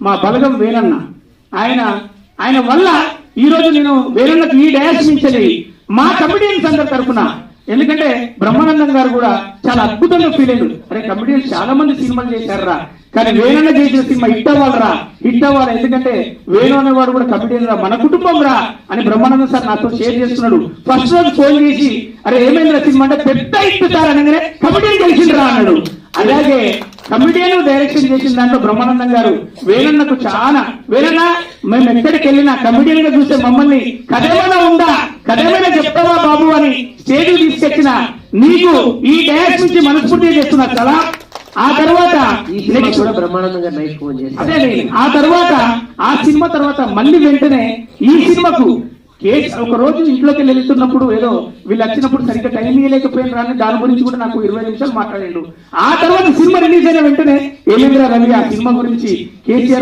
మా బలగం వేణన్న ఆయన వల్ల ఈ రోజు నేను వేణన్నకు ఈ డయాస్ మించలి మా కమిడియన్స్ అందరి తరఫున, ఎందుకంటే బ్రహ్మానందం గారు కూడా చాలా అద్భుతంగా ఫీల్ అయ్యారు. అరే కమిడియన్స్ చాలా మంది సినిమాలు చేశారా, కానీ వేణన్న చేసిన సినిమా హిట్ అవ్వాలి, ఎందుకంటే వేణు అనేవాడు కూడా కమిడియన్ రా, మన కుటుంబం రా అని బ్రహ్మానందం సార్ నాతో షేర్ చేస్తున్నాడు. ఫస్ట్ రోజు ఫోన్ చేసి అరే ఏమైందిరా సినిమా అంటే పెద్ద హిట్ సార్ అనగానే కమిడియన్ గెలిచిండ్రా అన్నాడు. అలాగే కమిడియన్ డైరెక్షన్ చేసిన దాంట్లో బ్రహ్మానందం గారు వేణన్నకు చాలా, వేణన్న మేము ఎక్కడికి వెళ్ళినా కమిడియన్ గా చూస్తే మమ్మల్ని కథేమైనా ఉందా, కథేమైనా చెప్తావా బాబు అని స్టేజ్ తీసుకొచ్చిన నీకు ఈ డయాస్ నుంచి మనస్ఫూర్తిగా చేస్తున్నారు కదా. ఆ తర్వాత అదే ఆ తర్వాత ఆ సినిమా తర్వాత మళ్ళీ వెంటనే ఈ సినిమాకు ఒక రోజు ఇంట్లోకి వెళ్తున్నప్పుడు ఏదో వీళ్ళు వచ్చినప్పుడు సరిగ్గా టైం ఇవ్వలేకపోయిన రాని దాని గురించి కూడా నాకు 20 నిమిషాలు మాట్లాడిండు. ఆ తర్వాత సినిమా రిలీజ్ అయిన వెంటనే ఏమేంద్ర రవి ఆ సినిమా గురించి కేసీఆర్